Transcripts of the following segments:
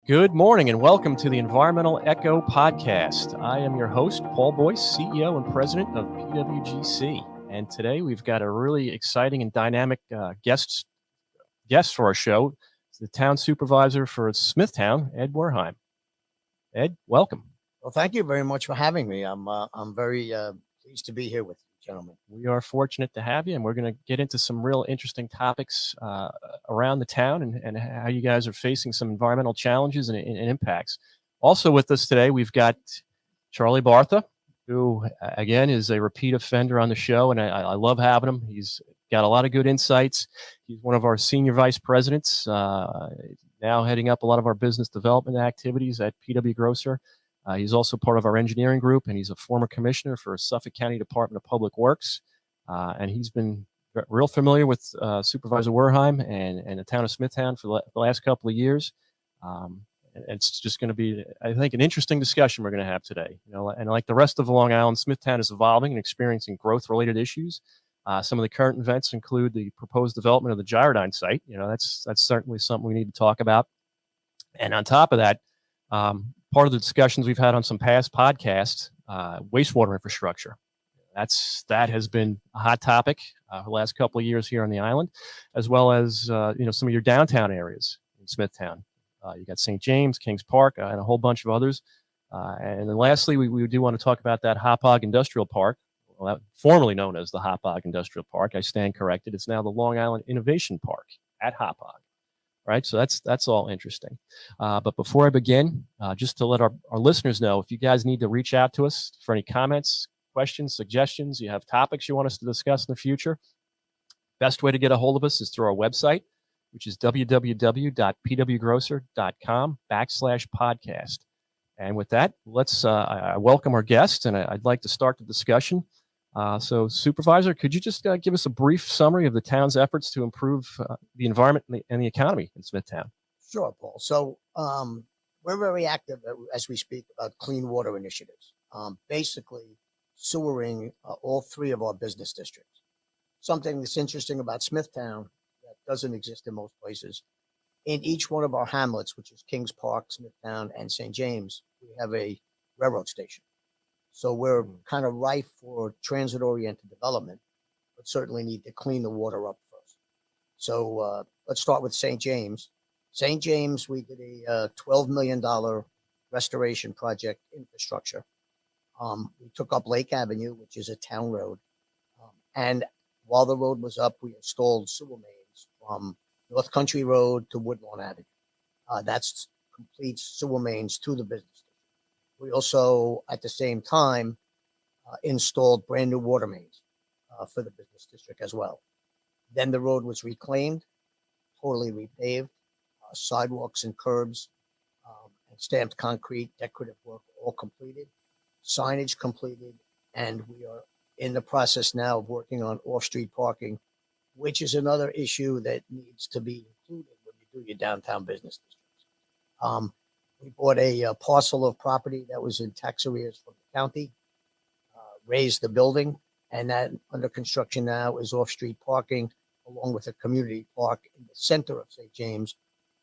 Good morning and welcome to the Environmental Echo Podcast. I am your host, Paul Boyce, CEO and President of PWGC. And today we've got a really exciting and dynamic guest for our show. It's the Town Supervisor for Smithtown, Ed Wehrheim. Ed, welcome. Well, thank you very much for having me. I'm very pleased to be here with you, gentlemen. We are fortunate to have you, and we're going to get into some real interesting topics around the town and how you guys are facing some environmental challenges and impacts. Also with us today, we've got Charlie Bartha, who, again, is a repeat offender on the show, and I love having him. He's got a lot of good insights. He's one of our senior vice presidents, now heading up a lot of our business development activities at PW Grocer. He's also part of our engineering group, and he's a former commissioner for Suffolk County Department of Public Works. And he's been real familiar with Supervisor Wehrheim and the town of Smithtown for the last couple of years. It's just going to be, I think, an interesting discussion we're going to have today. You know, and like the rest of Long Island, Smithtown is evolving and experiencing growth-related issues. Some of the current events include the proposed development of the Gyrodyne site. You know, that's certainly something we need to talk about. And on top of that, part of the discussions we've had on some past podcasts, wastewater infrastructure. That has been a hot topic the last couple of years here on the island, as well as some of your downtown areas in Smithtown. You got St. James, Kings Park, and a whole bunch of others. And then lastly, we do want to talk about that Hauppauge Industrial Park, formerly known as the Hauppauge Industrial Park. I stand corrected. It's now the Long Island Innovation Park at Hauppauge. Right, so that's all interesting. But before I begin, just to let our listeners know, if you guys need to reach out to us for any comments, questions, suggestions, you have topics you want us to discuss in the future, best way to get a hold of us is through our website, which is www.pwgrocer.com/podcast. And with that, let's I welcome our guests, and I'd like to start the discussion. So, Supervisor, could you just give us a brief summary of the town's efforts to improve the environment and the economy in Smithtown? Sure, Paul. So we're very active as we speak about clean water initiatives, basically sewering all three of our business districts. Something that's interesting about Smithtown that doesn't exist in most places. In each one of our hamlets, which is Kings Park, Smithtown, and St. James, we have a railroad station. So we're kind of ripe for transit-oriented development, but certainly need to clean the water up first. So let's start with St. James. St. James, we did a $12 million restoration project infrastructure. We took up Lake Avenue, which is a town road. And while the road was up, we installed sewer mains from North Country Road to Woodlawn Avenue. That's complete sewer mains to the business. We also, at the same time, installed brand new water mains for the business district as well. Then the road was reclaimed, totally repaved, sidewalks and curbs, and stamped concrete, decorative work all completed, signage completed, and we are in the process now of working on off-street parking, which is another issue that needs to be included when you do your downtown business districts. We bought a parcel of property that was in tax arrears from the county, raised the building, and that under construction now is off-street parking along with a community park in the center of St. James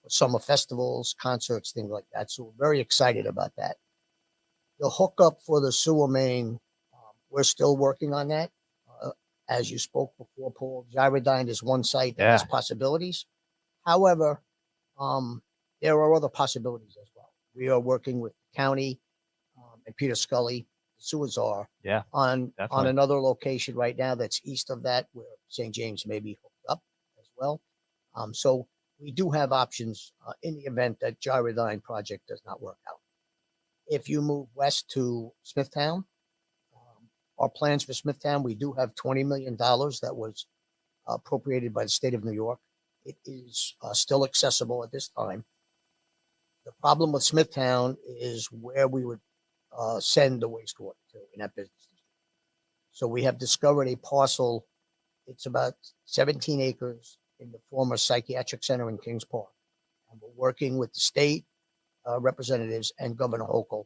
for summer festivals, concerts, things like that. So we're very excited about that. The hookup for the sewer main, we're still working on that. As you spoke before, Paul, Gyrodyne is one site that has possibilities. However, there are other possibilities as well. We are working with the county and Peter Scully, the sewer czar, on another location right now that's east of that where St. James may be hooked up as well. So we do have options in the event that Gyrodyne project does not work out. If you move west to Smithtown, our plans for Smithtown, we do have $20 million that was appropriated by the state of New York. It is still accessible at this time. The problem with Smithtown is where we would send the wastewater to in that business district. So we have discovered a parcel. It's about 17 acres in the former psychiatric center in Kings Park. And we're working with the state representatives and Governor Hochul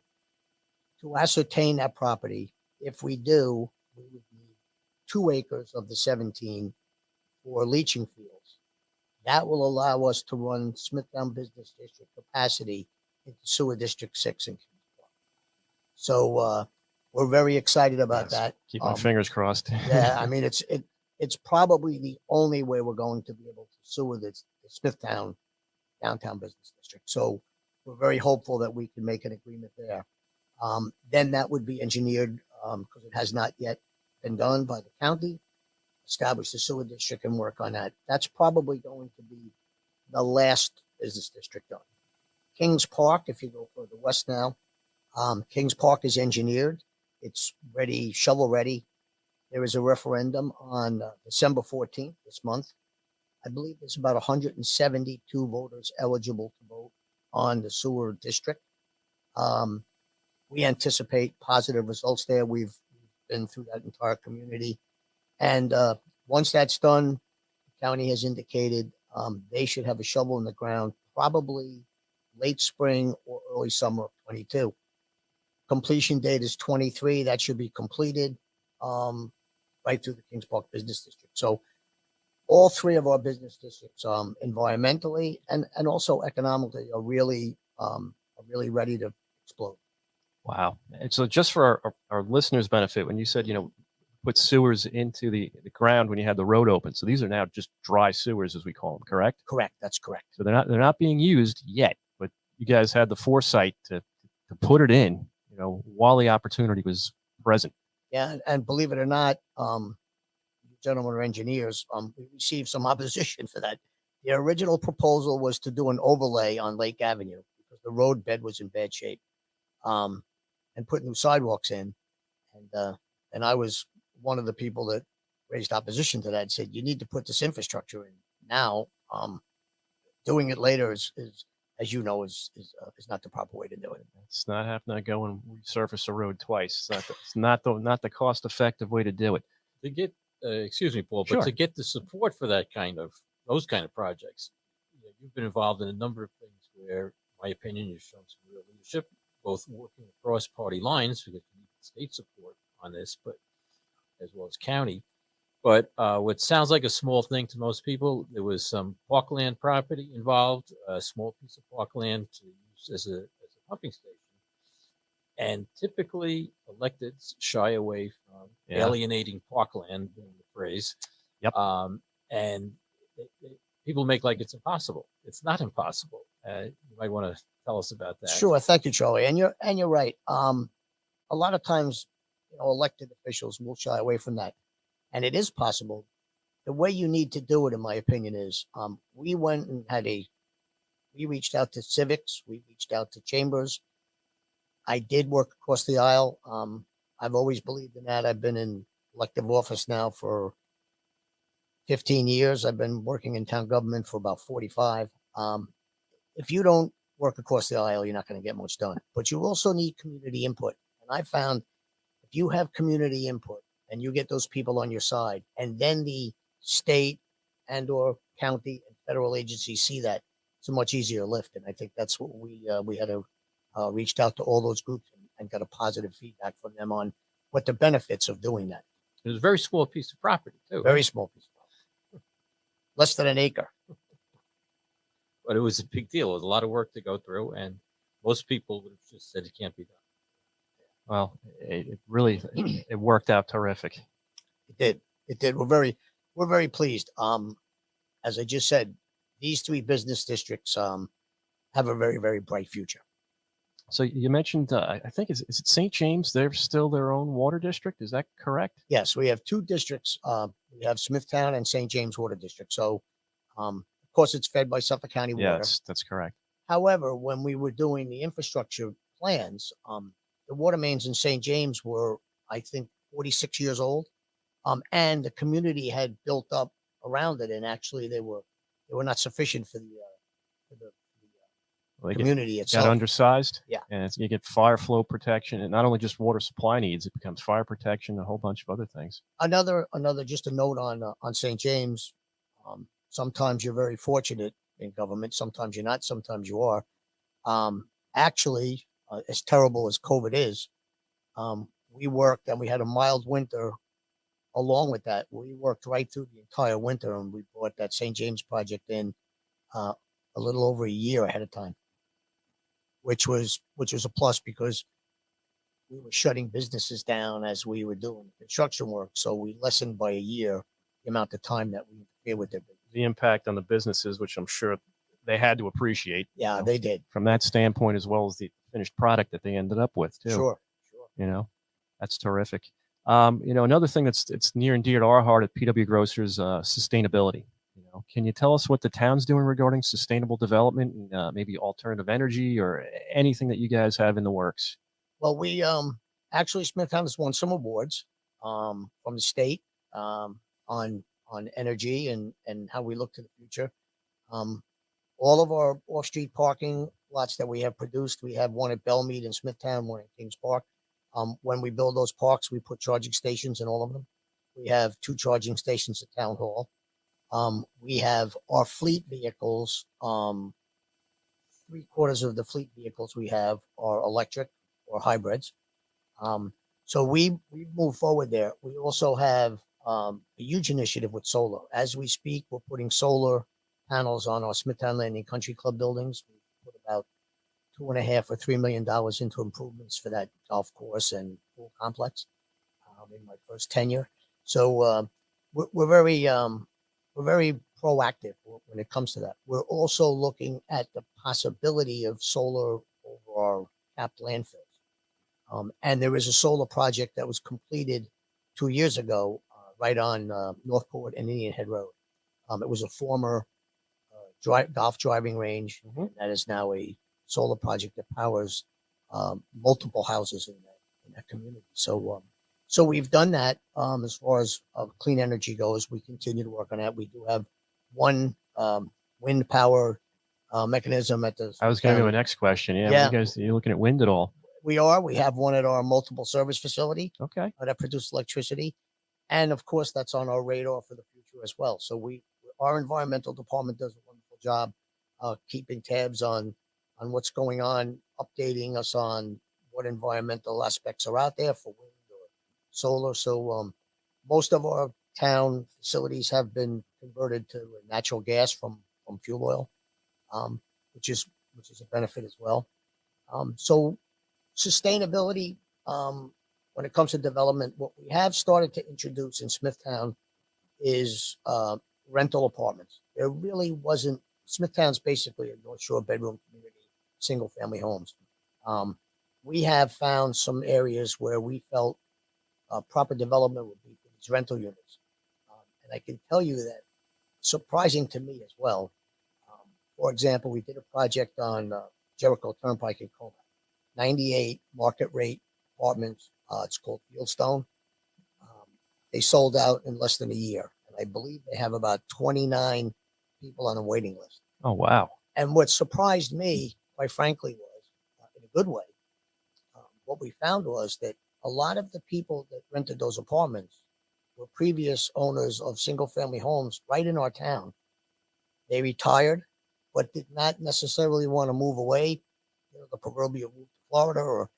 to ascertain that property. If we do, we would need 2 acres of the 17 for leaching fields. That will allow us to run Smithtown Business District capacity into Sewer District 6 in Kings Park. So we're very excited about Yes. that. Keep my fingers crossed. Yeah, I mean, it's probably the only way we're going to be able to sewer the Smithtown downtown business district. So we're very hopeful that we can make an agreement there. Then that would be engineered because it has not yet been done by the county. Establish the sewer district and work on that. That's probably going to be the last business district done. Kings Park, if you go further west now, Kings Park is engineered. It's ready, shovel ready. There is a referendum on December 14th this month. I believe there's about 172 voters eligible to vote on the sewer district. We anticipate positive results there. We've been through that entire community. And once that's done, the county has indicated they should have a shovel in the ground probably late spring or early summer of 22. Completion date is 23. That should be completed right through the Kings Park Business District. So all three of our business districts, environmentally and also economically, are really ready to explode. Wow. And so just for our listeners' benefit, when you said, put sewers into the ground when you had the road open. So these are now just dry sewers, as we call them, correct? Correct. That's correct. So they're not being used yet, but you guys had the foresight to put it in, while the opportunity was present. Yeah, and believe it or not, gentlemen are engineers. We received some opposition for that. The original proposal was to do an overlay on Lake Avenue because the road bed was in bad shape, and put new sidewalks in. And I was one of the people that raised opposition to that and said, you need to put this infrastructure in now. Doing it later is as you know, is not the proper way to do it. It's not having to go and resurface a road twice. It's not the cost effective way to do it. To get, excuse me, Paul, Sure. but to get the support for those kind of projects, you've been involved in a number of things where, in my opinion, you've shown some real leadership, both working across party lines because you need state support on this, but as well as county. But what sounds like a small thing to most people, there was some parkland property involved, a small piece of parkland to use as a pumping station. And typically electeds shy away from alienating parkland, being the phrase. Yep. And people make like it's impossible. It's not impossible. You might want to tell us about that. Sure. Thank you, Charlie. And you're right. A lot of times, elected officials will shy away from that. And it is possible. The way you need to do it, in my opinion, is we went and we reached out to civics, we reached out to chambers. I did work across the aisle. I've always believed in that. I've been in elective office now for 15 years. I've been working in town government for about 45. If you don't work across the aisle, you're not going to get much done. But you also need community input. And I found if you have community input, and you get those people on your side, and then the state and or county and federal agencies see that, it's a much easier lift. And I think that's what we had reached out to all those groups and got a positive feedback from them on what the benefits of doing that. It was a very small piece of property too. Very small piece of property. Less than an acre. But it was a big deal. It was a lot of work to go through, and most people would have just said it can't be done. Well, it really worked out terrific. It did. We're very pleased. As I just said, these three business districts have a very, very bright future. So you mentioned, I think, is it St. James? They're still their own water district. Is that correct? Yes, we have two districts. We have Smithtown and St. James Water District. So, of course, it's fed by Suffolk County Water. Yes, that's correct. However, when we were doing the infrastructure plans, the water mains in St. James were, I think, 46 years old. And the community had built up around it. And actually they were not sufficient for the community itself. Got undersized. Yeah. And you get fire flow protection, and not only just water supply needs, it becomes fire protection, and a whole bunch of other things. Another, just a note on St. James. Sometimes you're very fortunate in government. Sometimes you're not. Sometimes you are. Actually, as terrible as COVID is, we worked and we had a mild winter. Along with that, we worked right through the entire winter, and we brought that St. James project in a little over a year ahead of time. which was a plus because we were shutting businesses down as we were doing construction work. So we lessened by a year the amount of time that we interfere with their business. The impact on the businesses, which I'm sure they had to appreciate. Yeah, you know, they did. from that standpoint, as well as the finished product that they ended up with too. Sure. You know, that's terrific. You know, another thing it's near and dear to our heart at PW Grocers, sustainability. You know, can you tell us what the town's doing regarding sustainable development and maybe alternative energy or anything that you guys have in the works? Well, we actually Smithtown has won some awards from the state on energy and how we look to the future. All of our off-street parking lots that we have produced, we have one at Bellmead in Smithtown, one in Kings Park. When we build those parks, we put charging stations in all of them. We have 2 charging stations at Town Hall. We have our fleet vehicles. 3/4 of the fleet vehicles we have are electric or hybrids. So we move forward there. We also have a huge initiative with solar. As we speak, we're putting solar panels on our Smithtown Landing Country Club buildings. We put about $2.5 or $3 million into improvements for that golf course and pool complex in my first tenure. So we're very proactive when it comes to that. We're also looking at the possibility of solar over our capped landfills. And there is a solar project that was completed 2 years ago, right on Northport and Indian Head Road. It was a former golf driving range, and that is now a solar project that powers multiple houses in that community. So we've done that. As far as clean energy goes, we continue to work on that. We do have one wind power mechanism at the. I was going to go to the next question. Yeah, you guys, you're looking at wind at all? We have one at our multiple service facility. Okay. That produces electricity. And of course, that's on our radar for the future as well. So our environmental department does a wonderful job keeping tabs on what's going on, updating us on what environmental aspects are out there for wind or solar. So most of our town facilities have been converted to natural gas from fuel oil, which is a benefit as well. So sustainability, when it comes to development, what we have started to introduce in Smithtown is rental apartments. There really wasn't. Smithtown's basically a North Shore bedroom community, single family homes. We have found some areas where we felt proper development would be for these rental units. And I can tell you that surprising to me as well. For example, we did a project on Jericho Turnpike in Coma, 98 market rate apartments. It's called Fieldstone. They sold out in less than a year. And I believe they have about 29 people on a waiting list. Oh, wow. And what surprised me, quite frankly, was in a good way. What we found was that a lot of the people that rented those apartments were previous owners of single family homes right in our town. They retired, but did not necessarily want to move away. You know, the proverbial move to Florida or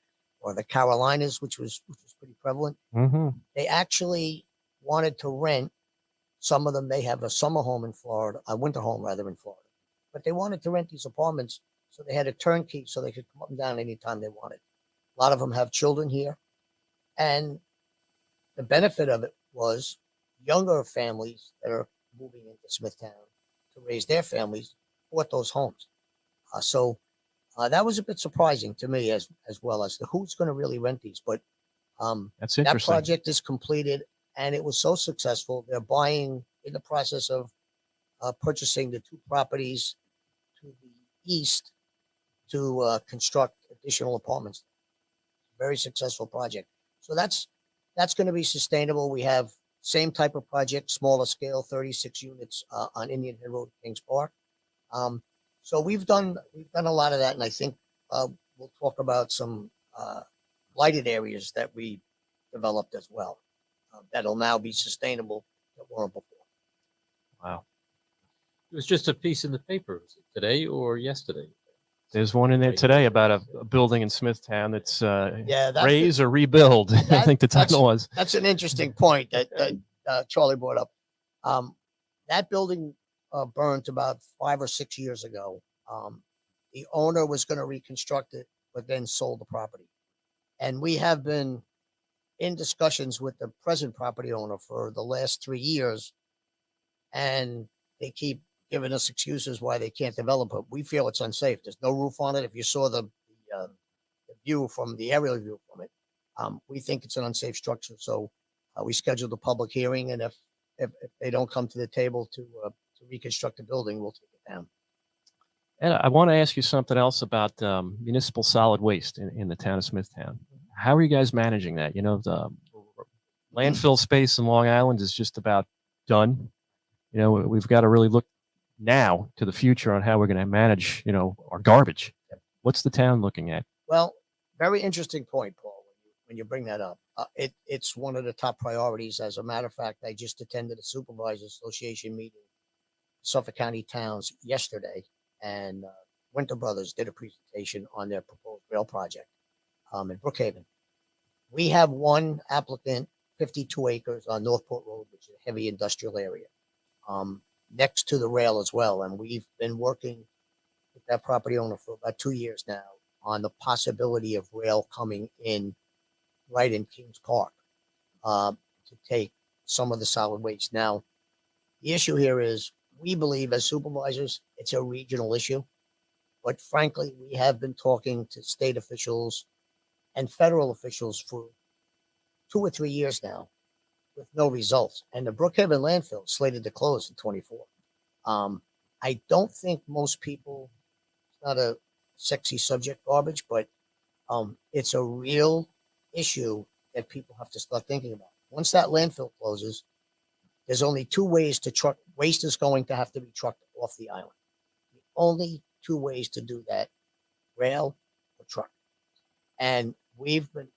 the Carolinas, which was pretty prevalent. Mm-hmm. They actually wanted to rent. Some of them may have a summer home in Florida, a winter home rather in Florida, but they wanted to rent these apartments so they had a turnkey so they could come up and down anytime they wanted. A lot of them have children here, and the benefit of it was younger families that are moving into Smithtown to raise their families bought those homes. So that was a bit surprising to me as well as to who's going to really rent these. But That's that interesting. project is completed, and it was so successful. They're buying in the process of purchasing the 2 properties to the east to construct additional apartments. Very successful project. So that's going to be sustainable. We have same type of project, smaller scale, 36 units on Indian Head Road, Kings Park. So we've done a lot of that, and I think we'll talk about some lighted areas that we developed as well that'll now be sustainable that weren't before. Wow. It was just a piece in the paper. Was it today or yesterday? There's one in there today about a building in Smithtown that's that's raise or rebuild. I think the title was. That's an interesting point that Charlie brought up. That building burned about 5 or 6 years ago. The owner was going to reconstruct it, but then sold the property. And we have been in discussions with the present property owner for the last 3 years, and they keep giving us excuses why they can't develop it. We feel it's unsafe. There's no roof on it. If you saw the view from the aerial view from it, we think it's an unsafe structure. So we scheduled a public hearing, and if they don't come to the table to reconstruct the building, we'll take it down. And I want to ask you something else about municipal solid waste in the town of Smithtown. How are you guys managing that? You know, the landfill space in Long Island is just about done. You know, we've got to really look now to the future on how we're going to manage, you know, our garbage. What's the town looking at? Well, very interesting point, Paul, when you bring that up. It's one of the top priorities. As a matter of fact, I just attended a Supervisor Association meeting, Suffolk County towns yesterday, and Winter Brothers did a presentation on their proposed rail project in Brookhaven. We have one applicant, 52 acres on Northport Road, which is a heavy industrial area, next to the rail as well. And we've been working with that property owner for about 2 years now on the possibility of rail coming in right in Kings Park to take some of the solid waste. Now, the issue here is we believe as supervisors, it's a regional issue. But frankly, we have been talking to state officials and federal officials for 2 or 3 years now with no results. And the Brookhaven landfill is slated to close in 24. I don't think most people, it's not a sexy subject, garbage, but it's a real issue that people have to start thinking about. Once that landfill closes, there's only 2 ways to truck. Waste is going to have to be trucked off the island. The only 2 ways to do that, rail or truck. And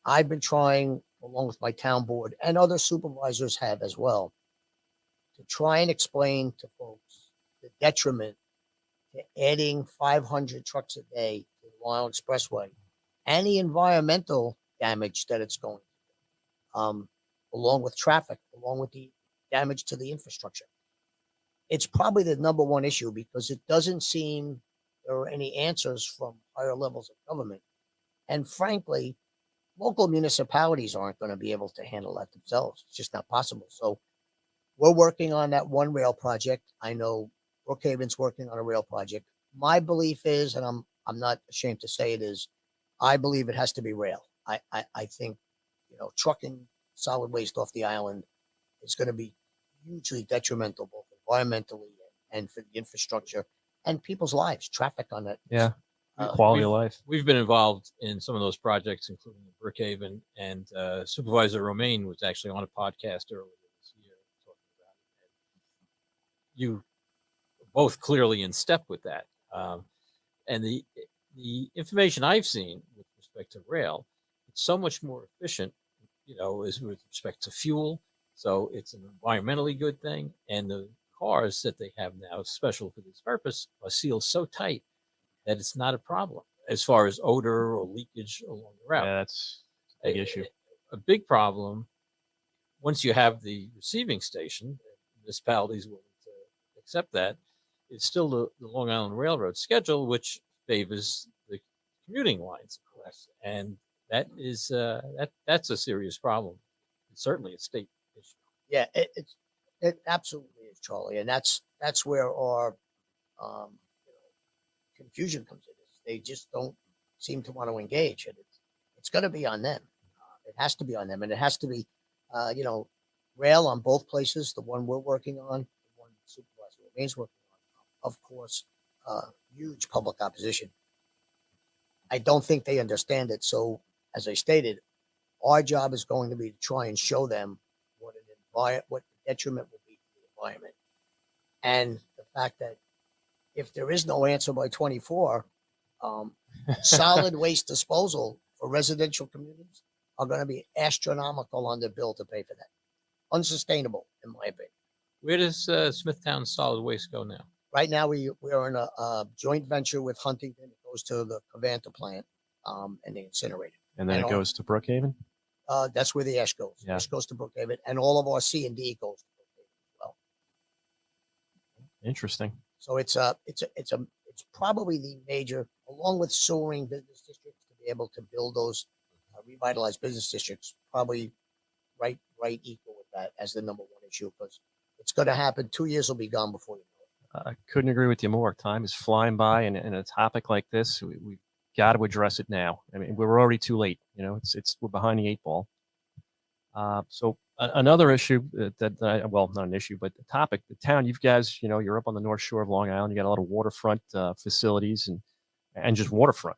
I've been trying, along with my town board and other supervisors have as well, to try and explain to folks the detriment to adding 500 trucks a day to the Long Island Expressway and the environmental damage that it's going to do, along with traffic, along with the damage to the infrastructure. It's probably the number one issue because it doesn't seem there are any answers from higher levels of government. And frankly, local municipalities aren't going to be able to handle that themselves. It's just not possible. So we're working on that one rail project. I know Brookhaven's working on a rail project. My belief is, and I'm not ashamed to say it is, I believe it has to be rail. I think, you know, trucking solid waste off the island is going to be hugely detrimental, both environmentally and for the infrastructure and people's lives, traffic on that. Yeah. Quality of life. We've been involved in some of those projects, including Brookhaven, and Supervisor Romaine was actually on a podcast earlier this year talking about it. And you both clearly in step with that. And the information I've seen with respect to rail, it's so much more efficient, you know, is with respect to fuel. So it's an environmentally good thing. And the cars that they have now, special for this purpose, are sealed so tight that it's not a problem as far as odor or leakage along the route. Yeah, that's a big issue. A big problem, once you have the receiving station, municipalities willing to accept that, it's still the Long Island Railroad schedule, which favors the commuting lines, of course. And that is that's a serious problem. It's certainly a state issue. Yeah, it absolutely is, Charlie. And that's where our confusion comes in. They just don't seem to want to engage, and it's going to be on them. It has to be on them, and it has to be, rail on both places. The one we're working on, the one Supervisor Wehrheim's working on, of course, huge public opposition. I don't think they understand it. So, as I stated, our job is going to be to try and show them what the detriment will be to the environment, and the fact that if there is no answer by 24, solid waste disposal for residential communities are going to be astronomical on their bill to pay for that. Unsustainable, in my opinion. Where does Smithtown solid waste go now? Right now, we are in a joint venture with Huntington. It goes to the Cavanta plant, and they incinerate it. And then it goes to Brookhaven? That's where the ash goes. Yeah. Ash goes to Brookhaven, and all of our C&D goes to Brookhaven as well. Interesting. So it's a it's probably the major, along with sewering business districts, to be able to build those revitalized business districts, probably right equal with that as the number one issue, because it's going to happen. 2 years will be gone before you know it. I couldn't agree with you more. Time is flying by, and a topic like this, we've got to address it now. I mean, we're already too late. We're behind the eight ball. Another issue well, not an issue, but the topic, the town, you guys, you're up on the North Shore of Long Island. You got a lot of waterfront facilities and just waterfront.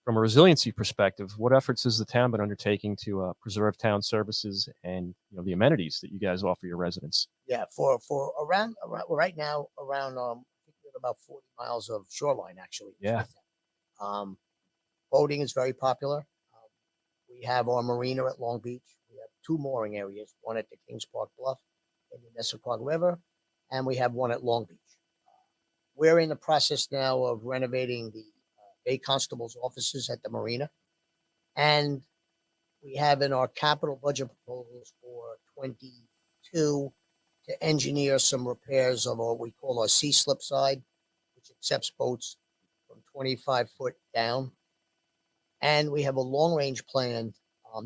From a resiliency perspective, what efforts has the town been undertaking to preserve town services and the amenities that you guys offer your residents? Yeah, for around right now around I think we have about 40 miles of shoreline actually. Yeah. Boating is very popular. We have our marina at Long Beach. We have two mooring areas, one at the Kings Park Bluff in the Nesquequot River, and we have one at Long Beach. We're in the process now of renovating the Bay Constable's offices at the marina, and we have in our capital budget proposals for 22 to engineer some repairs of what we call our sea slip side, which accepts boats from 25 foot down. And we have a long range plan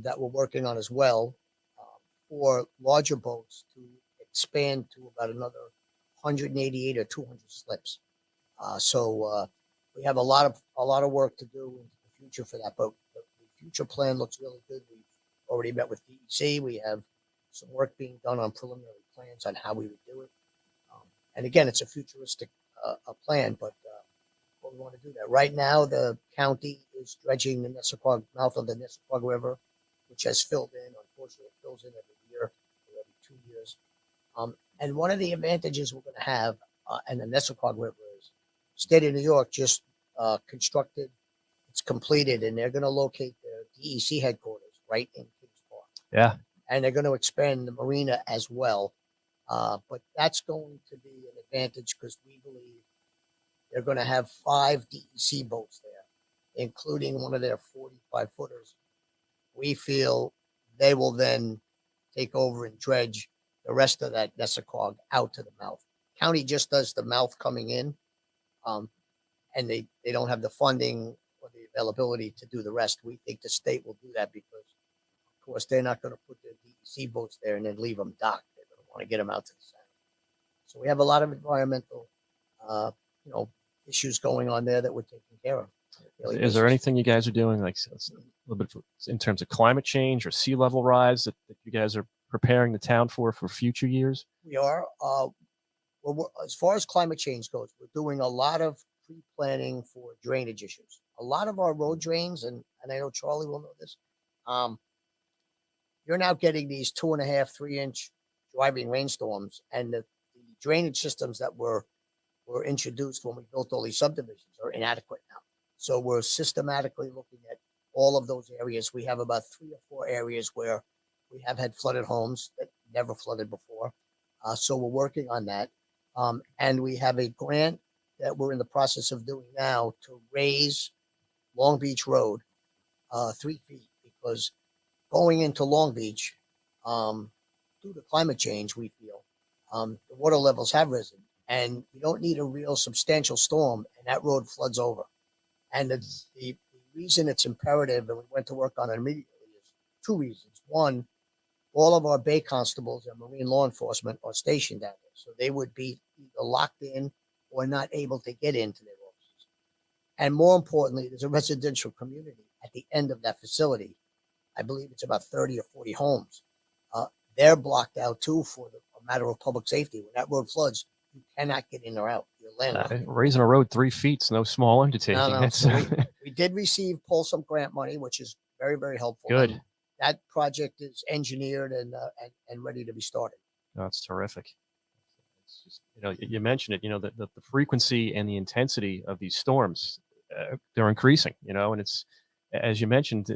that we're working on as well for larger boats to expand to about another 188 or 200 slips. We have a lot of work to do in the future for that, but the future plan looks really good. We've already met with DEC. We have some work being done on preliminary plans on how we would do it. And again, it's a futuristic plan, but we want to do that. Right now, the county is dredging the mouth of the Nesquequot River, which has filled in. Unfortunately, it fills in every year, or every 2 years. And one of the advantages we're going to have in the Nesquequot River is state of New York just constructed, it's completed, and they're going to locate their DEC headquarters right in Kings Park. Yeah. And they're going to expand the marina as well. But that's going to be an advantage because we believe they're going to have 5 DEC boats there, including one of their 45 footers. We feel they will then take over and dredge the rest of that Nesquequot out to the mouth. County just does the mouth coming in, and they don't have the funding or the availability to do the rest. We think the state will do that because, of course, they're not going to put their DEC boats there and then leave them docked. They're going to want to get them out to the center. So we have a lot of environmental, issues going on there that we're taking care of. Is there anything you guys are doing, like a little bit in terms of climate change or sea level rise that you guys are preparing the town for future years? We are. As far as climate change goes, we're doing a lot of pre-planning for drainage issues. A lot of our road drains, and I know Charlie will know this, you're now getting these 2.5, 3-inch driving rainstorms, and the drainage systems that were introduced when we built all these subdivisions are inadequate now. So we're systematically looking at all of those areas. We have about 3 or 4 areas where we have had flooded homes that never flooded before. So we're working on that. And we have a grant that we're in the process of doing now to raise Long Beach Road 3 feet, because going into Long Beach, due to climate change, we feel the water levels have risen, and you don't need a real substantial storm, and that road floods over. And the reason it's imperative, and we went to work on it immediately, is 2 reasons. One, all of our Bay Constables and Marine law enforcement are stationed down there, so they would be either locked in or not able to get into their offices. And more importantly, there's a residential community at the end of that facility. I believe it's about 30 or 40 homes. They're blocked out too for a matter of public safety. When that road floods, you cannot get in or out. You're landlocked. Raising a road 3 feet is no small undertaking. No. So we did receive some grant money, which is very, very helpful. Good. And that project is engineered and ready to be started. No, it's terrific. It's just, you mentioned it, the frequency and the intensity of these storms, they're increasing, and it's, as you mentioned,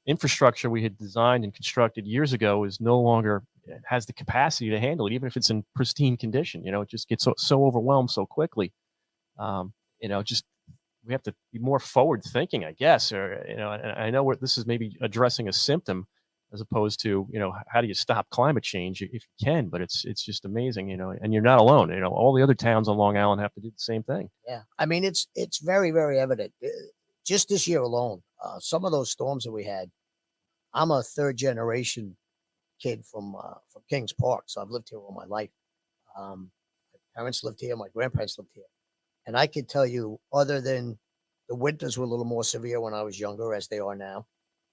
infrastructure we had designed and constructed years ago is no longer has the capacity to handle it, even if it's in pristine condition. It just gets so overwhelmed so quickly. Just we have to be more forward thinking, I guess. Or and I know this is maybe addressing a symptom, as opposed to, how do you stop climate change if you can? But it's just amazing, and you're not alone. All the other towns on Long Island have to do the same thing. Yeah. I mean, it's very, very evident. Just this year alone, some of those storms that we had, I'm a third generation kid from Kings Park. So I've lived here all my life. My parents lived here. My grandparents lived here. And I can tell you, other than the winters were a little more severe when I was younger, as they are now,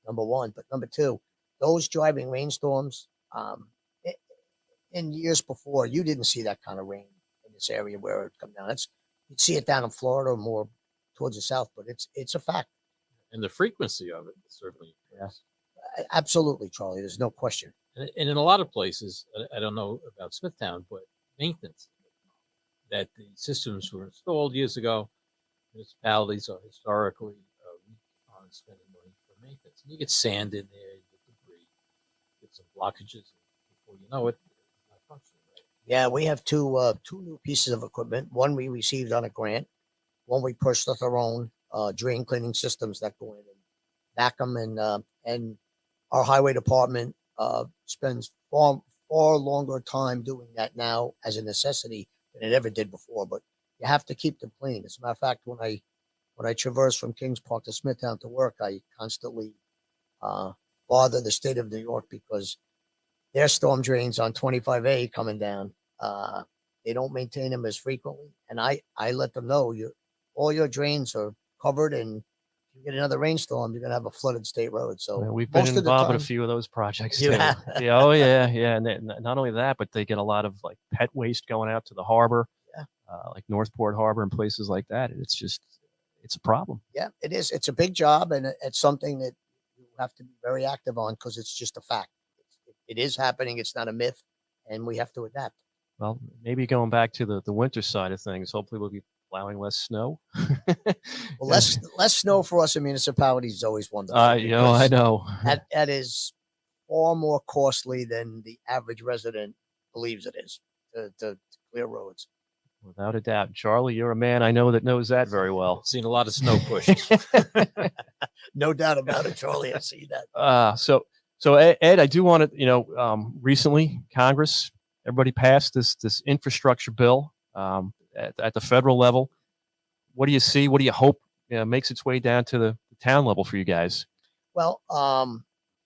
number one. But number two, those driving rainstorms, in years before, you didn't see that kind of rain in this area where it come down. You'd see it down in Florida or more towards the south, but it's a fact. And the frequency of it certainly. Yes. Absolutely, Charlie. There's no question. And in a lot of places, I don't know about Smithtown, but maintenance, that the systems were installed years ago. Municipalities are historically weak on spending money for maintenance. And you get sand in there, you get debris, get some blockages, and before you know it, it's not functioning right. Yeah, we have two new pieces of equipment. One we received on a grant. One we purchased with our own drain cleaning systems that go in and back them. And our highway department spends far longer time doing that now as a necessity than it ever did before. But you have to keep them clean. As a matter of fact, when I traverse from Kings Park to Smithtown to work, I constantly bother the state of New York because their storm drains on 25A coming down. They don't maintain them as frequently, and I let them know all your drains are covered, and if you get another rainstorm, you're gonna have a flooded state road. So we've been involved in a few of those projects too. Yeah. Yeah, oh yeah, yeah. And not only that, but they get a lot of like pet waste going out to the harbor, like Northport Harbor and places like that. And it's a problem. Yeah, it is. It's a big job, and it's something that you have to be very active on because it's just a fact. It is happening. It's not a myth, and we have to adapt. Well, maybe going back to the winter side of things, hopefully we'll be plowing less snow. Well, less snow for us in municipalities is always wonderful. I know. That is far more costly than the average resident believes it is to clear roads. Without a doubt. Charlie, you're a man I know that knows that very well. Seen a lot of snow pushed. No doubt about it, Charlie. I see that. So Ed, I do want to, recently Congress, everybody passed this infrastructure bill at the federal level. What do you see? What do you hope makes its way down to the town level for you guys? Well,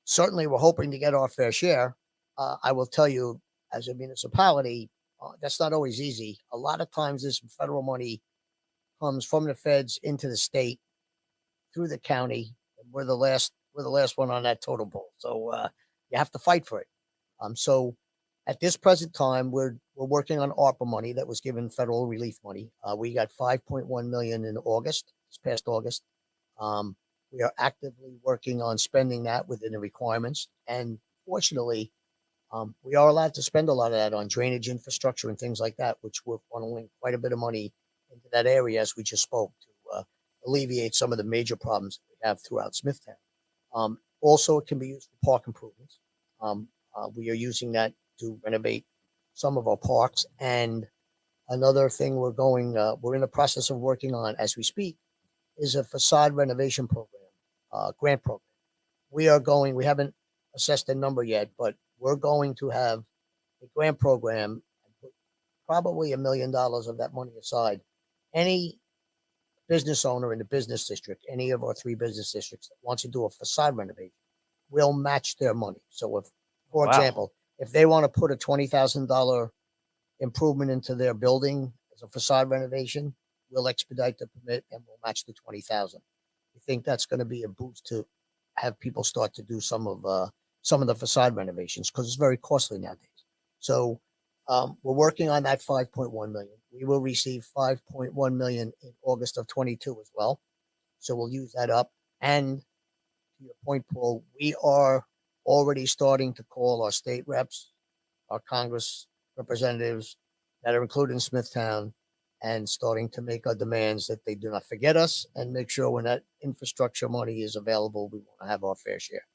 certainly we're hoping to get our fair share. I will tell you, as a municipality, that's not always easy. A lot of times this federal money comes from the feds into the state through the county. We're the last one on that totem pole. So you have to fight for it. So at this present time, we're working on ARPA money that was given federal relief money. We got $5.1 million in August, this past August. We are actively working on spending that within the requirements. And fortunately, we are allowed to spend a lot of that on drainage infrastructure and things like that, which we're funneling quite a bit of money into that area, as we just spoke, to alleviate some of the major problems that we have throughout Smithtown. Also, it can be used for park improvements. We are using that to renovate some of our parks. And another thing we're in the process of working on as we speak is a facade renovation program, grant program. We haven't assessed a number yet, but we're going to have a grant program and put probably $1 million of that money aside. Any business owner in the business district, any of our 3 business districts that wants to do a facade renovation, will match their money. So if, for example, if they want to put a $20,000 improvement into their building as a facade renovation, we'll expedite the permit and we'll match the $20,000. We think that's going to be a boost to have people start to do some of the facade renovations because it's very costly nowadays. So we're working on that $5.1 million. We will receive $5.1 million in August of 22 as well. So we'll use that up. And to your point, Paul, we are already starting to call our state reps, our Congress representatives that are included in Smithtown, and starting to make our demands that they do not forget us and make sure when that infrastructure money is available, we want to have our fair share.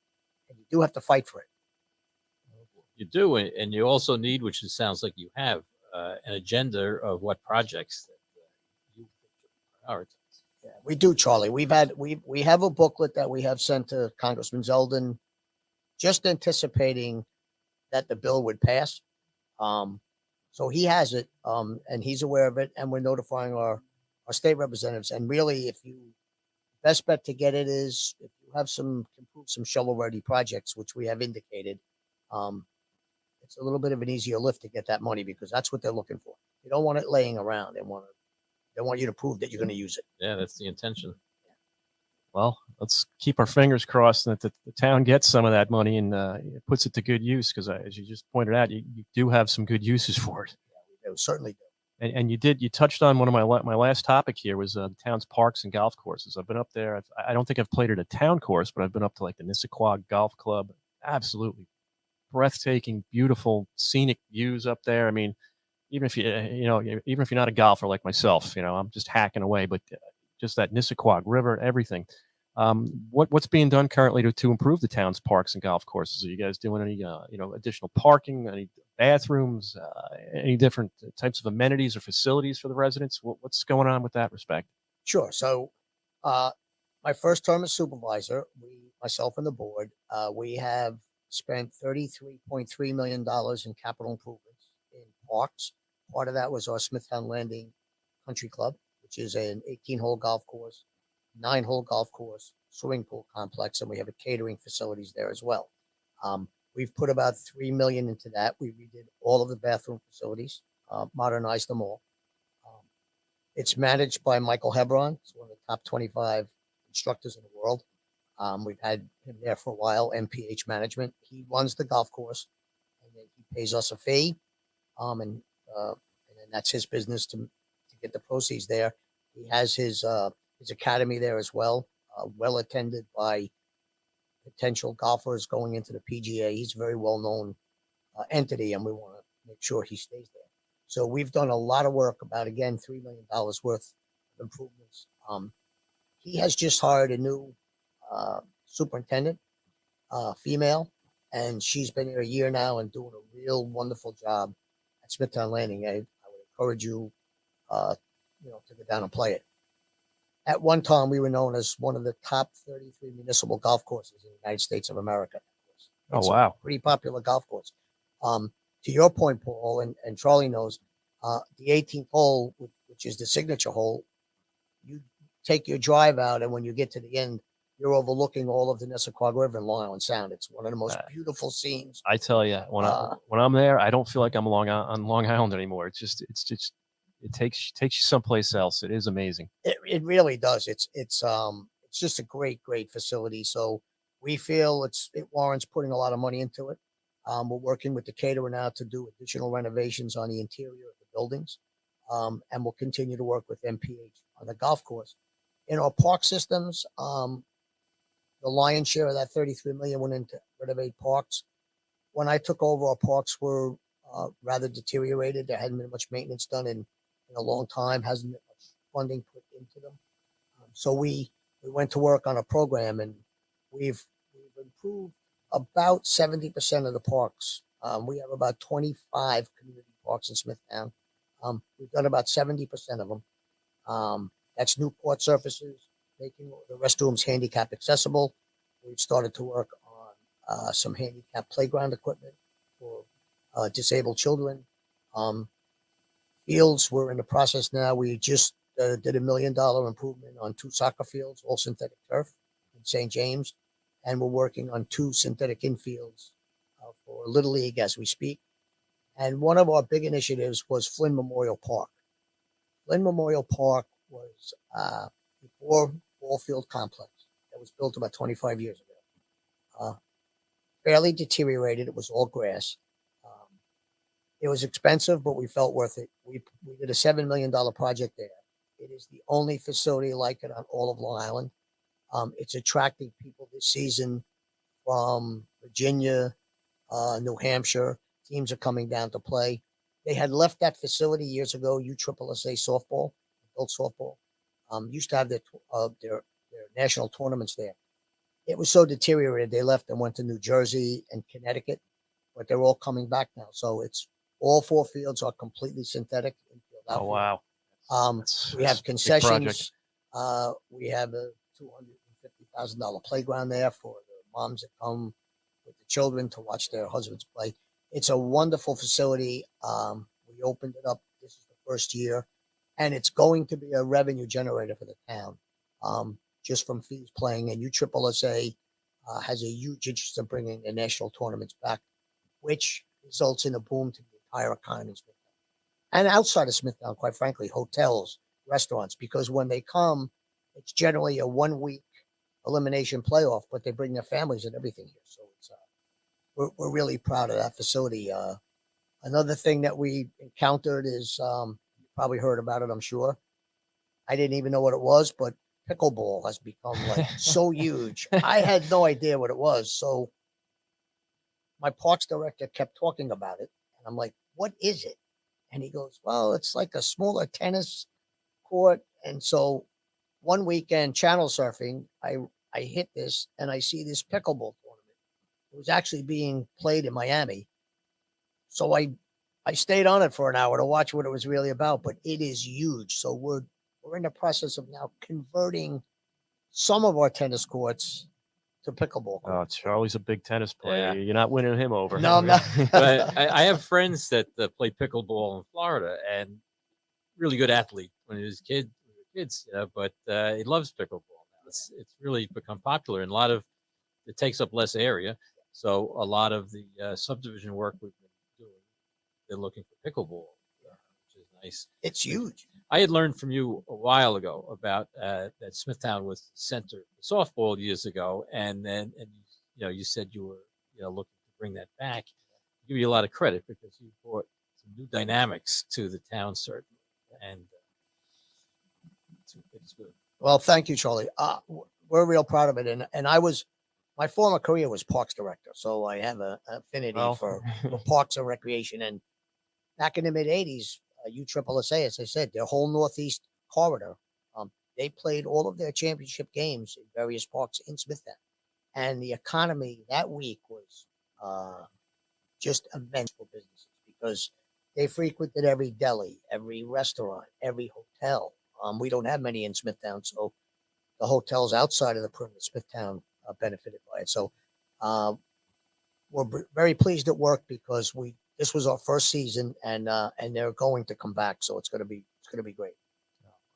And you do have to fight for it. You do, and you also need, which it sounds like you have, an agenda of what projects that you prioritize. Yeah, we do, Charlie. We have a booklet that we have sent to Congressman Zeldin just anticipating that the bill would pass. So he has it, and he's aware of it, and we're notifying our state representatives. And really, best bet to get it is if you have can prove some shovel-ready projects, which we have indicated, it's a little bit of an easier lift to get that money because that's what they're looking for. They don't want it laying around. They want you to prove that you're going to use it. Yeah, that's the intention. Well, let's keep our fingers crossed that the town gets some of that money and puts it to good use because, as you just pointed out, you do have some good uses for it. They certainly do. And you touched on one of my last topic here was the town's parks and golf courses. I've been up there. I don't think I've played at a town course, but I've been up to like the Nissaquag Golf Club. Absolutely breathtaking, beautiful, scenic views up there. I mean, even if even if you're not a golfer like myself, I'm just hacking away, but just that Nissaquag River, everything. What's being done currently to improve the town's parks and golf courses? Are you guys doing any additional parking, any bathrooms, any different types of amenities or facilities for the residents? What's going on with that respect? Sure. So, my first term as supervisor, myself and the board, we have spent $33.3 million in capital improvements in parks. Part of that was our Smithtown Landing Country Club, which is an 18-hole golf course, 9-hole golf course, swimming pool complex, and we have a catering facilities there as well. We've put about $3 million into that. We redid all of the bathroom facilities, modernized them all. It's managed by Michael Hebron. He's one of the top 25 instructors in the world. We've had him there for a while, MPH Management. He runs the golf course, and then he pays us a fee, and then that's his business to get the proceeds there. He has his academy there as well, well attended by potential golfers going into the PGA. He's a very well-known entity, and we want to make sure he stays there. So we've done a lot of work, about, again, $3 million worth of improvements. He has just hired a new superintendent, female, and she's been here a year now and doing a real wonderful job at Smithtown Landing. I would encourage you, to go down and play it. At one time, we were known as one of the top 33 municipal golf courses in the United States of America. It's wow. a pretty popular golf course. To your point, Paul, and Charlie knows, the 18th hole, which is the signature hole, you take your drive out, and when you get to the end, you're overlooking all of the Nissaquag River and Long Island Sound. It's one of the most beautiful scenes. I tell you, when I'm there, I don't feel like I'm on Long Island anymore. It takes you someplace else. It is amazing. It really does. It's just a great facility. So we feel it warrants putting a lot of money into it. We're working with the caterer now to do additional renovations on the interior of the buildings, and we'll continue to work with MPH on the golf course. In our park systems, the lion's share of that $33 million went into renovate parks. When I took over, our parks were rather deteriorated. There hadn't been much maintenance done in a long time. Hasn't been much funding put into them. So we went to work on a program, and we've improved about 70% of the parks. We have about 25 community parks in Smithtown. We've done about 70% of them. That's new court surfaces, making the restrooms handicap accessible. We've started to work on some handicap playground equipment for disabled children. Fields, we're in the process now. We just did $1 million improvement on 2 soccer fields, all synthetic turf in St. James. And we're working on 2 synthetic infields for Little League as we speak. And one of our big initiatives was Flynn Memorial Park. Flynn Memorial Park was before ball field complex that was built about 25 years ago. Fairly deteriorated. It was all grass. It was expensive, but we felt worth it. We did a $7 million project there. It is the only facility like it on all of Long Island. It's attracting people this season from Virginia, New Hampshire. Teams are coming down to play. They had left that facility years ago, USSSA softball, adult softball. Used to have their national tournaments there. It was so deteriorated, they left and went to New Jersey and Connecticut, but they're all coming back now. So all 4 fields are completely synthetic. Oh, wow. We have concessions. We have a $250,000 playground there for the moms that come with the children to watch their husbands play. It's a wonderful facility. We opened it up. This is the first year, and it's going to be a revenue generator for the town, just from fees playing. And USSSA has a huge interest in bringing the national tournaments back, which results in a boom to the entire economy in Smithtown. And outside of Smithtown, quite frankly, hotels, restaurants, because when they come, it's generally a 1 week elimination playoff, but they bring their families and everything here. So it's we're really proud of that facility. Another thing that we encountered is you probably heard about it, I'm sure. I didn't even know what it was, but pickleball has become like so huge. I had no idea what it was. So my parks director kept talking about it, and I'm like, "What is it?" And he goes, "Well, it's like a smaller tennis court." And so one weekend channel surfing, I hit this and I see this pickleball tournament. It was actually being played in Miami. So I stayed on it for an hour to watch what it was really about, but it is huge. So we're in the process of now converting some of our tennis courts to pickleball Oh, courts. Charlie's a big tennis player. Yeah. You're not winning him over. No, I'm not. But I have friends that play pickleball in Florida, and really good athlete when he was kids, but he loves pickleball now. It's really become popular, and it takes up less area. So a lot of the subdivision work we've been doing, they're looking for pickleball, which is nice. It's huge. I had learned from you a while ago about that Smithtown was the center for softball years ago, and you said you were looking to bring that back. I give you a lot of credit because you brought some new dynamics to the town, certainly, and it's good. Well, thank you, Charlie. We're real proud of it. And my former career was parks director. So I have an affinity for parks and recreation. And back in the mid 80s, USSSA, as I said, their whole Northeast corridor, they played all of their championship games in various parks in Smithtown. And the economy that week was just immense for businesses because they frequented every deli, every restaurant, every hotel. We don't have many in Smithtown, so the hotels outside of the perimeter of Smithtown benefited by it. So we're very pleased at work because this was our first season, and they're going to come back. So it's going to be great.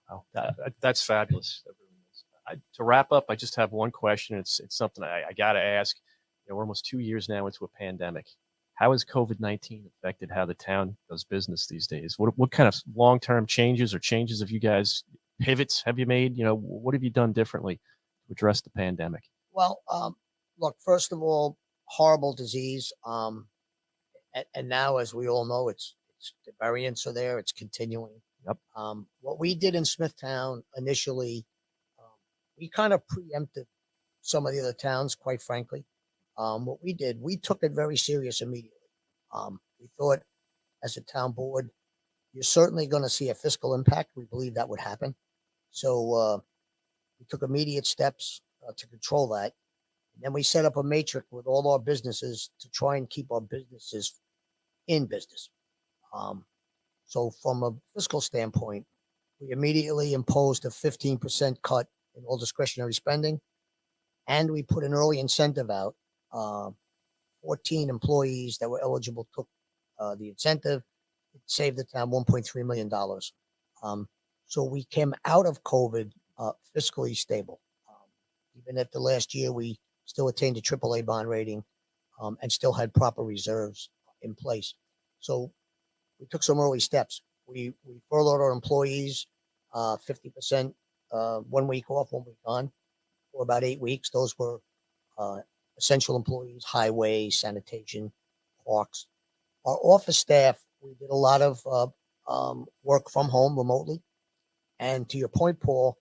Oh, that's fabulous. To wrap up, I just have one question. It's something I got to ask. We're almost 2 years now into a pandemic. How has COVID-19 affected how the town does business these days? What kind of long-term changes have you guys, pivots have you made? What have you done differently to address the pandemic? Well, look, first of all, horrible disease. And now, as we all know, it's the variants are there. It's continuing. Yep. What we did in Smithtown initially, we kind of preempted some of the other towns, quite frankly. What we did, we took it very serious immediately. We thought as a town board, you're certainly going to see a fiscal impact. We believe that would happen. So we took immediate steps to control that. And then we set up a matrix with all our businesses to try and keep our businesses in business. So from a fiscal standpoint, we immediately imposed a 15% cut in all discretionary spending. And we put an early incentive out. 14 employees that were eligible took the incentive. It saved the town $1.3 million. So we came out of COVID fiscally stable. Even at the last year, we still attained a AAA bond rating and still had proper reserves in place. So we took some early steps. We furloughed our employees 50%, 1 week off, 1 week on, for about 8 weeks. Those were essential employees, highway, sanitation, parks. Our office staff, we did a lot of work from home remotely. And to your point, Paul,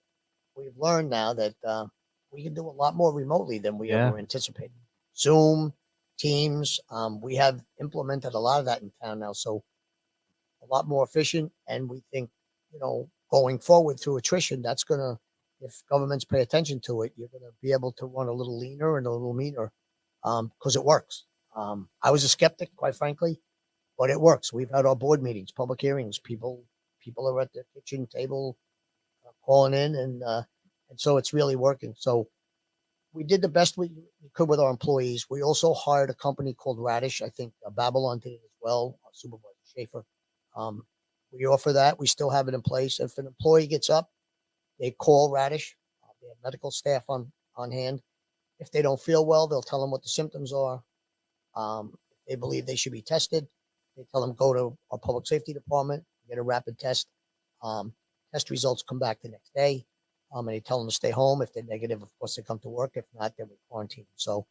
we've learned now that we can do a lot more remotely than we ever anticipated. Zoom, Teams, we have implemented a lot of that in town now. So a lot more efficient. And we think, going forward through attrition, that's going to, if governments pay attention to it, you're going to be able to run a little leaner and a little meaner because it works. I was a skeptic, quite frankly, but it works. We've had our board meetings, public hearings. People are at their kitchen table calling in, and so it's really working. So we did the best we could with our employees. We also hired a company called Radish. I think Babylon did it as well. Supervisor Schaefer. We offer that. We still have it in place. If an employee gets up, they call Radish. They have medical staff on hand. If they don't feel well, they'll tell them what the symptoms are. If they believe they should be tested, they tell them go to our public safety department, get a rapid test. Test results come back the next day. And they tell them to stay home. If they're negative, of course, they come to work. If not, then we quarantine. So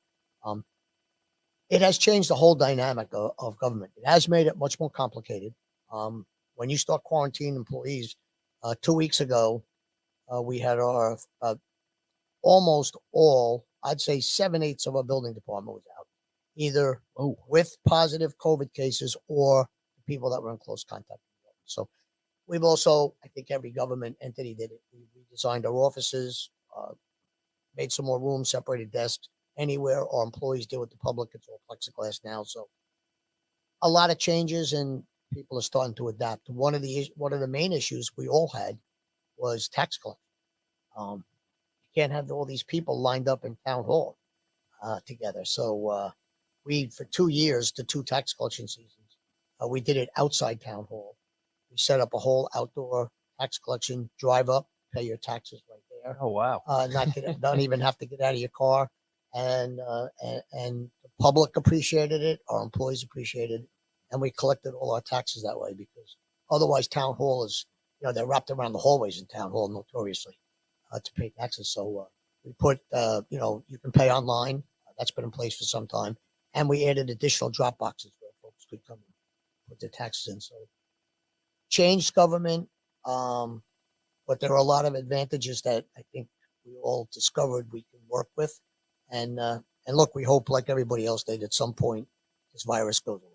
it has changed the whole dynamic of government. It has made it much more complicated. When you start quarantining employees, 2 weeks ago, we had our almost all, I'd say 7/8 of our building department was out, either with positive COVID cases or people that were in close contact. So we've also, I think every government entity did it. We redesigned our offices, made some more rooms, separated desks. Anywhere our employees deal with the public, it's all plexiglass now. So a lot of changes, and people are starting to adapt. One of the main issues we all had was tax collection. You can't have all these people lined up in town hall together. So we, for 2 years, the 2 tax collection seasons, we did it outside town hall. We set up a whole outdoor tax collection, drive up, pay your taxes right there. Oh, wow. Don't even have to get out of your car. And the public appreciated it. Our employees appreciated it. And we collected all our taxes that way, because otherwise town hall is, they're wrapped around the hallways in town hall notoriously to pay taxes. So we put, you can pay online. That's been in place for some time. And we added additional drop boxes where folks could come and put their taxes in. So changed government, but there are a lot of advantages that I think we all discovered we can work with. And look, we hope, like everybody else did, at some point this virus goes away.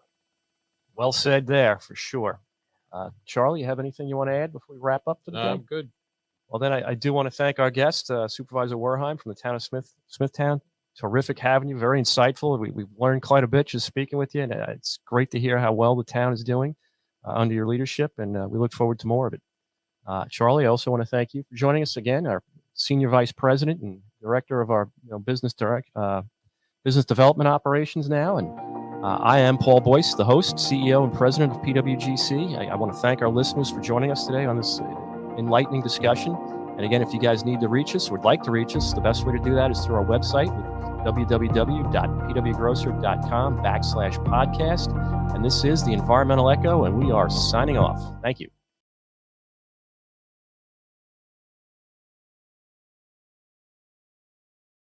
Well said there, for sure. Charlie, you have anything you want to add before we wrap up for the day? I'm good. Well, then I do want to thank our guest, Supervisor Wehrheim from the town of Smithtown. Terrific having you, very insightful. We've learned quite a bit just speaking with you, and it's great to hear how well the town is doing under your leadership, and we look forward to more of it. Charlie, I also want to thank you for joining us again, our Senior Vice President and Director of our business development operations now. And I am Paul Boyce, the host, CEO, and President of PWGC. I want to thank our listeners for joining us today on this enlightening discussion. And again, if you guys need to reach us or would like to reach us, the best way to do that is through our website, www.pwgrocer.com/podcast. And this is the Environmental Echo, and we are signing off. Thank you.